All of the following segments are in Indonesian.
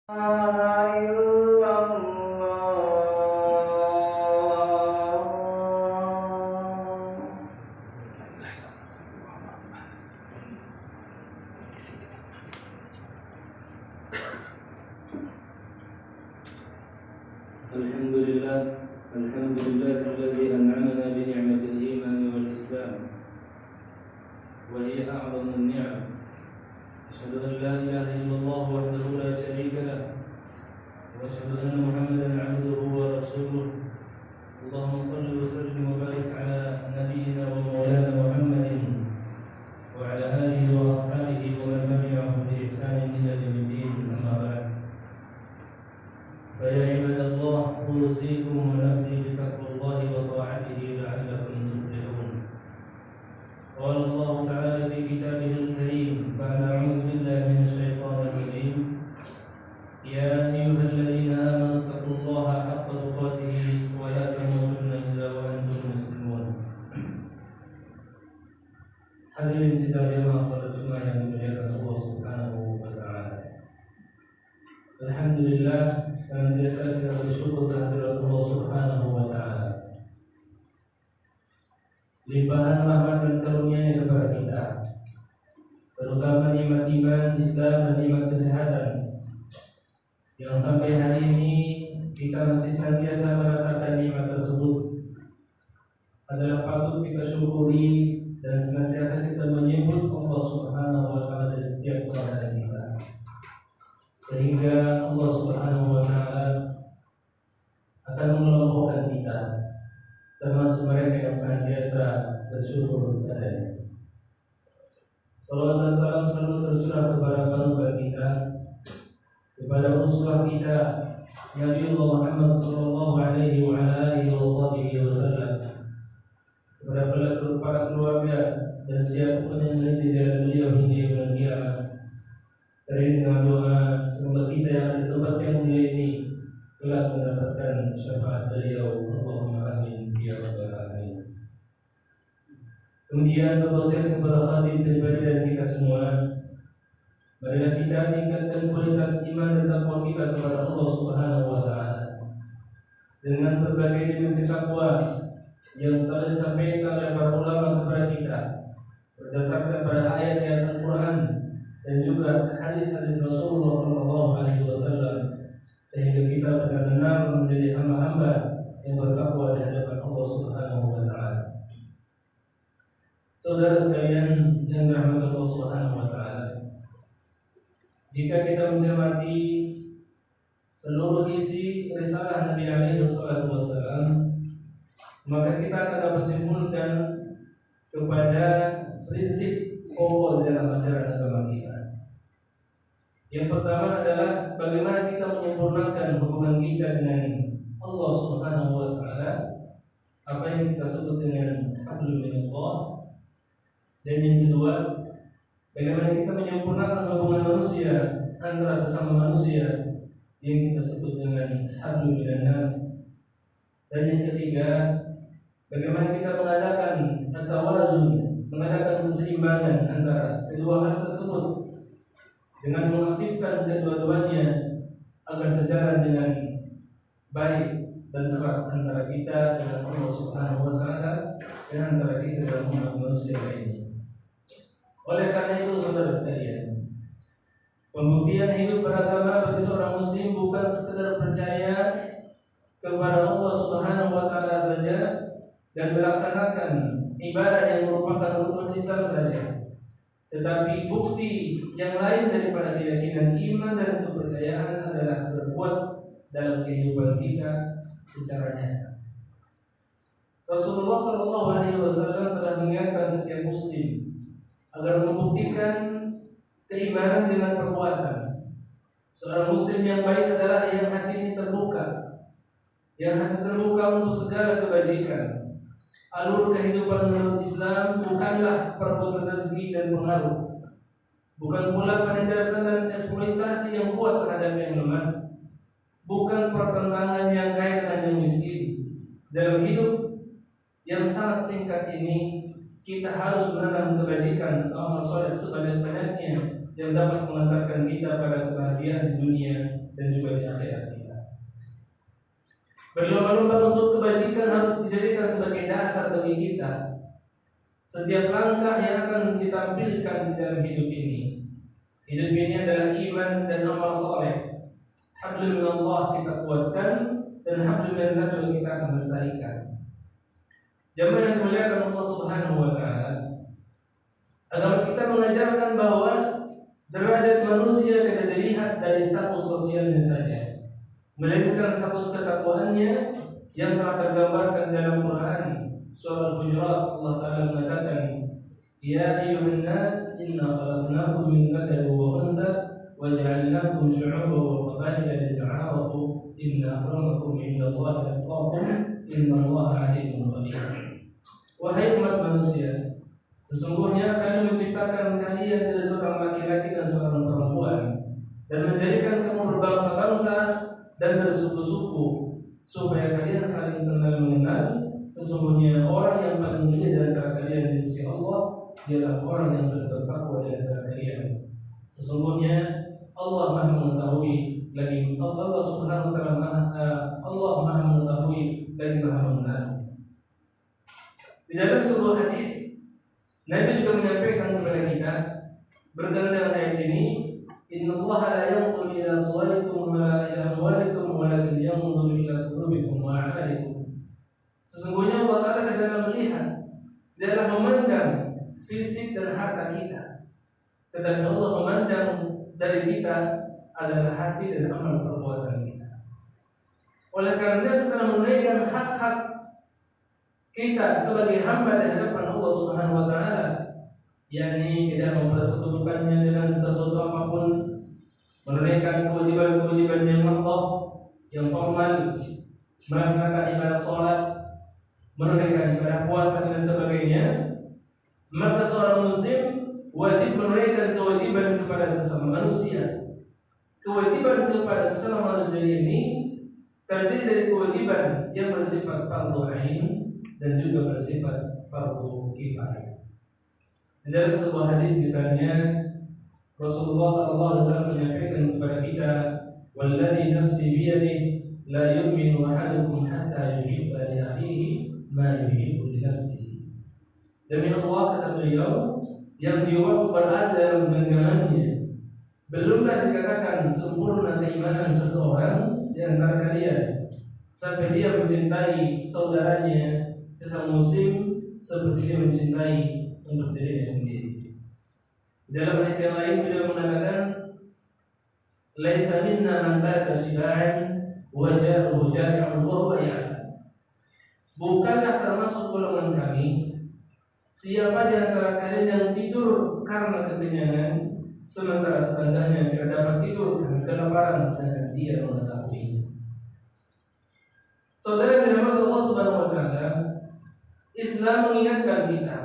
Alhamdulillah alladzi an'amana bi ni'matil iman wal islam wa hiya a'zamun ni'am. Asyhadu an la ilaha illallah wahdahu la syarika lah wa asyhadu anna Muhammadan 'abduhu wa rasuluh. Allahumma shalli wa sallim wa barik ala nabiyyina wa maulana Muhammadin wa ala alihi wa ashabihi wa man tabi'ahum bi ihsanin ila yaumiddin. Amma ba'd. Fa ya ibadallah, usikum wa nafsi bi taqwallahi wa ta'atihi la'allakum tuflihun. Qala Allah ta'ala fi kitabihil karim, ba'da a'udzu billahi minasy syaithanir rajim. Ya ayyuhalladzina amanu taqullaha haqqa tuqatih wa la tamutunna illa wa antum muslimun. Hadirin sidang jemaah salat Jumat yang dimuliakan Allah Subhanahu wa taala. Alhamdulillah, senantiasa kita bersyukur kehadirat Allah Subhanahu wa taala. Limpahan rahmat dan karunia kepada kita, terutama nikmat iman, Islam dan nikmat kesehatan, yang sampai hari ini kita masih senantiasa merasakan nikmat tersebut, adalah patut kita syukuri dan senantiasa kita menyebut Allah Subhanahu wa taala di setiap keadaan kita, sehingga Allah Subhanahu wa taala akan mengelompokkan kita termasuk mereka yang senantiasa bersyukur kepadanya. Salawat dan salam selalu tercurah kepada panutan kita, kepada uswah kita Nabi Allah Muhammad sallallahu alaihi wa alihi wasallam, kepada para keluarga dan siapapun yang meniti jalan beliau hingga yaumul qiyamah. Dari dengan doa semoga kita yang ada di tempat yang mulia ini kelak mendapatkan syafaat beliau. Allahumma amin ya rabbal alamin. Kemudian berwasiat kepada khatib pribadi dan kita semua, marilah kita tingkatkan kualitas iman dan takwa kita kepada Allah Subhanahu wa taala dengan berbagai dimensi takwa yang telah disampaikan oleh para ulama kepada kita berdasarkan pada ayat-ayat Al-Quran dan juga hadis-hadis Rasulullah sallallahu alaihi wasallam, sehingga kita benar-benar menjadi hamba-hamba yang bertakwa di hadapan Allah Subhanahu wa taala. Saudara sekalian yang dirahmati Allah Subhanahu wa taala, jika kita mencermati seluruh isi risalah Nabi alaihi wassalatu wassalam, maka kita akan dapat simpulkan kepada prinsip pokok dalam ajaran agama kita. Yang pertama adalah bagaimana kita menyempurnakan hubungan kita dengan Allah Subhanahu wa taala, apa yang kita sebut dengan hablum minallah. Dan yang kedua, bagaimana kita menyempurnakan hubungan manusia antara sesama manusia yang kita sebut dengan hablum minannas. Dan yang ketiga, bagaimana kita mengadakan at-tawazun, mengadakan keseimbangan antara kedua hal tersebut dengan mengaktifkan kedua-duanya agar sejalan dengan baik dan erat antara kita dengan Allah Subhanahu wa taala dan antara kita dengan umat manusia lainnya. Oleh karena itu, saudara sekalian, pembuktian hidup beragama bagi seorang muslim bukan sekedar percaya kepada Allah Subhanahu wa taala saja dan melaksanakan ibadah yang merupakan rukun Islam saja, tetapi bukti yang lain daripada keyakinan iman dan kepercayaan adalah berbuat dalam kehidupan kita secara nyata. Rasulullah sallallahu alaihi wasallam telah mengingatkan setiap muslim agar membuktikan keimanan dengan perbuatan. Seorang muslim yang baik adalah yang hatinya terbuka, yang hati terbuka untuk segala kebajikan. Alur kehidupan menurut Islam bukanlah perebutan rezeki dan pengaruh, bukan pula penindasan dan eksploitasi yang kuat terhadap yang lemah, bukan pertentangan yang kaya dengan yang miskin. Dalam hidup yang sangat singkat ini, kita harus menanam kebajikan atau amal soleh sebanyak-banyaknya yang dapat mengantarkan kita pada kebahagiaan di dunia dan juga di akhirat kita. Berlomba-lomba untuk kebajikan harus dijadikan sebagai dasar bagi kita. Setiap langkah yang akan ditampilkan di dalam hidup ini. Hidup ini adalah iman dan amal soleh. Hablum minallah kita kuatkan dan hablum minan nas kita akan lestarikan. Jamaah yang dimuliakan Allah Subhanahu wa taala. Agama kita mengajarkan bahwa derajat manusia tidak dilihat dari status sosialnya saja, melainkan status ketakwaannya yang telah tergambarkan dalam Quran. Surah Al-Hujurat Allah Ta'ala mengatakan, Ya ayyuhan nas, inna khalaqnakum min dzakarin wa untha wa ja'alnakum syu'uban wa qabaila lita'arafu inna akramakum 'indallahi atqakum innallaha 'alimun khabir. Wahai umat manusia, sesungguhnya kami menciptakan kalian dari seorang laki-laki dan seorang perempuan dan menjadikan kamu berbangsa-bangsa dan bersuku-suku supaya kalian saling kenal mengenal. Sesungguhnya orang yang paling mulia di antara kalian di sisi Allah ialah orang yang bertakwa di antara kalian. Sesungguhnya Allah Maha mengetahui lagi Allah Subhanahu wa taala Allah Maha mengetahui lagi Maha mengenal. Di dalam sebuah hadis Nabi juga menyampaikan kepada kita berkenaan dengan ayat ini, Innallaha la yanzuru ila suwarikum wa la ila amwalikum walakin yanzuru ila qulubikum wa a'malikum. Sesungguhnya Allah Ta'ala tidaklah melihat, tidaklah memandang fisik dan harta kita, tetapi Allah memandang dari kita adalah hati dan amal perbuatan kita. Oleh karena setelah menunaikan hak-hak kita sebagai hamba di hadapan Allah Subhanahu wa taala, yakni tidak mempersekutukannya dengan sesuatu apapun, menunaikan kewajiban-kewajiban yang makhluk, yang formal, melaksanakan ibadah salat, menunaikan ibadah puasa dan sebagainya, maka seorang muslim wajib menunaikan kewajiban kepada sesama manusia. Kewajiban kepada sesama manusia ini terdiri dari kewajiban yang bersifat fardhu ain dan juga bersifat fardhu kifayah. Di dalam sebuah hadis misalnya Rasulullah SAW menyampaikan kepada kita, "Walladzi nafsi biyadihi la yu'minu ahadukum hatta yuhibba li akhihi ma yuhibbu li nafsihi." Demi Allah, kata beliau, yang jiwa berada dalam genggamannya, belumlah dikatakan sempurna keimanan seseorang di antara kalian sampai dia mencintai saudaranya sesama muslim seperti dia mencintai untuk dirinya sendiri. Dalam hadis yang lain beliau mengatakan, "Laisa minna man bata shiba'an wa jaruhu ja'i'un wa huwa ya'lam." Bukanlah termasuk golongan kami siapa di antara kalian yang tidur karena kekenyangan sementara tetangganya tidak dapat tidur karena kelaparan sedangkan dia mengetahuinya. Saudara yang dirahmati Allah Subhanahu wa taala, Islam mengingatkan kita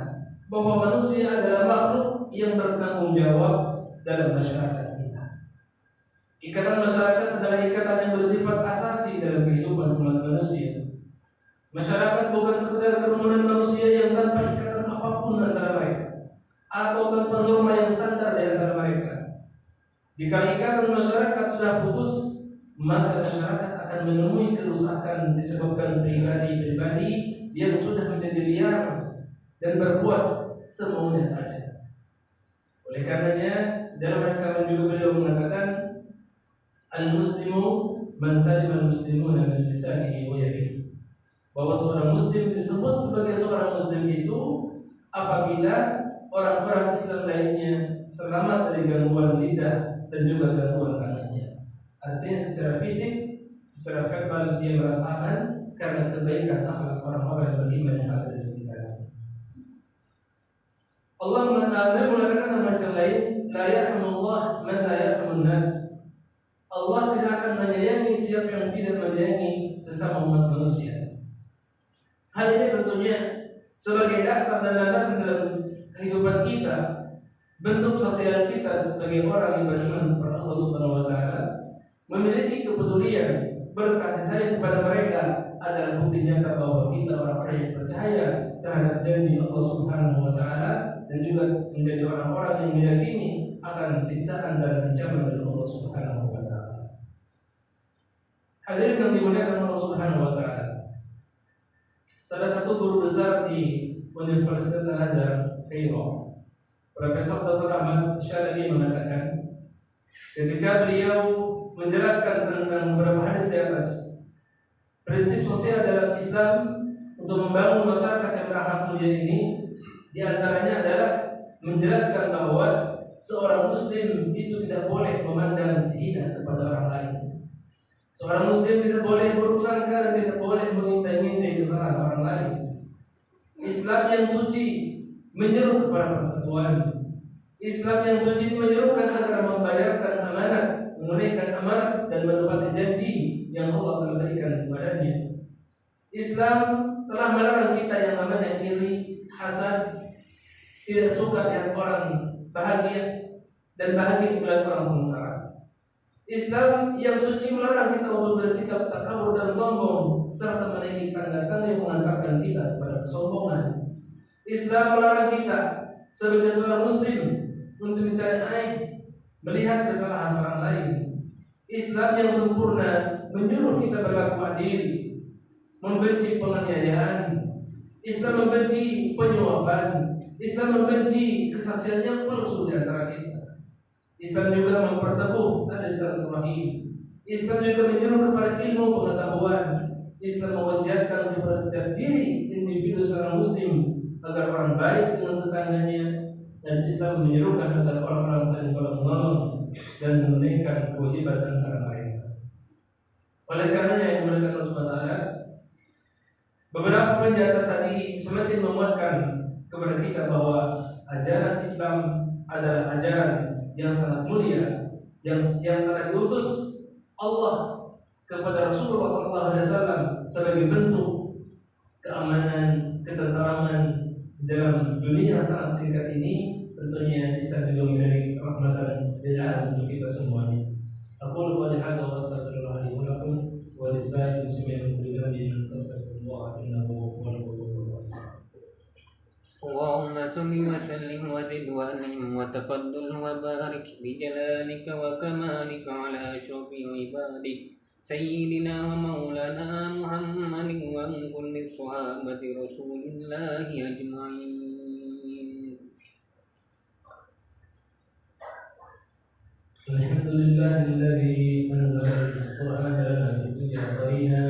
bahwa manusia adalah makhluk yang bertanggung jawab dalam masyarakat kita. Ikatan masyarakat adalah ikatan yang bersifat asasi dalam kehidupan umat manusia. Masyarakat bukan sekedar kerumunan manusia yang tanpa ikatan apapun antara mereka atau tanpa norma yang standar di antara mereka. Jika ikatan masyarakat sudah putus, maka masyarakat akan menemui kerusakan disebabkan pribadi-pribadi yang sudah menjadi liar dan berbuat semaunya saja. Oleh karenanya, dalam ayat juga beliau mengatakan, Al-Muslimu man salima al-muslimuna min lisanihi wa yadihi. Bahwa seorang muslim disebut sebagai seorang muslim itu apabila orang-orang Islam lainnya selamat dari gangguan lidah dan juga gangguan tangannya. Artinya secara fisik, secara verbal dia merasa aman karena kebaikan akhlak orang-orang yang beriman yang ada di sekitarnya. Allah mengatakan dalam ayat lain, la yarhamullah man la yarhamun nas. Allah tidak akan menyayangi siapa yang tidak menyayangi sesama umat manusia. Hal ini tentunya sebagai dasar dan landasan dalam kehidupan kita, bentuk sosial kita sebagai orang yang beriman kepada Allah Subhanahu wa taala, memiliki kepedulian, berkasih sayang kepada mereka adalah bukti nyata bahwa kita orang-orang yang percaya terhadap janji Allah Subhanahu wa taala dan juga menjadi orang-orang yang meyakini akan siksaan dan ancaman dari Allah Subhanahu wa taala. Hadirin yang dimuliakan Allah Subhanahu wa taala. Salah satu guru besar di Universitas Al-Azhar Kairo, Profesor Dr. Ahmad Syalabi mengatakan, ketika beliau menjelaskan tentang beberapa hadis di atas, prinsip sosial dalam Islam untuk membangun masyarakat yang berakhlak mulia ini, di antaranya adalah menjelaskan bahwa seorang Muslim itu tidak boleh memandang hina kepada orang lain. Seorang Muslim tidak boleh buruk sangka dan tidak boleh mengintai-intai kesalahan orang lain. Islam yang suci menyeru kepada persatuan. Islam yang suci menyerukan agar membayarkan amanat, menunaikan amanat dan menepati janji yang Allah telah berikan kepadanya. Islam telah melarang kita yang namanya iri, hasad, tidak suka lihat orang bahagia dan bahagia melihat orang sengsara. Islam yang suci melarang kita untuk bersikap takabur dan sombong serta menaiki tanda-tanda yang mengantarkan kita kepada kesombongan. Islam melarang kita sebagai seorang Muslim untuk mencari aib, melihat kesalahan orang lain. Islam yang sempurna menyuruh kita berlaku adil, membenci penganiayaan. Islam membenci penyuapan. Islam membenci kesaksian yang palsu di antara kita. Islam juga memperteguh tali silaturahim. Islam juga menyuruh kepada ilmu pengetahuan. Islam mewasiatkan kepada setiap diri individu seorang Muslim agar orang baik dengan tetangganya, dan Islam menyerukan agar orang-orang saling tolong menolong dan menunaikan kewajiban antara mereka. Oleh karenanya yang dimuliakan Allah Subhanahu wa taala, beberapa poin di atas tadi semakin menguatkan kepada kita bahwa ajaran Islam adalah ajaran yang sangat mulia, yang telah diutus Allah kepada Rasulullah SAW sebagai bentuk keamanan, ketentraman dalam dunia yang sangat singkat ini. Tentunya Islam juga menjadi rahmatan lil alamin untuk kita semuanya. Aku qouli hadza wa astaghfirullah li wa lakum wa lisa'il muslimin min kulli dhanbin fastaghfirullaha innahu huwal ghafurur rahim. اللهم صل وسلم وزد وانعم وتفضل وبارك بجلالك وكمالك على اشرف عبادك سيدنا ومولانا محمد وعن كل الصحابه رسول الله اجمعين. الحمد لله الذي انزل القران لنا في الدنيا قرينا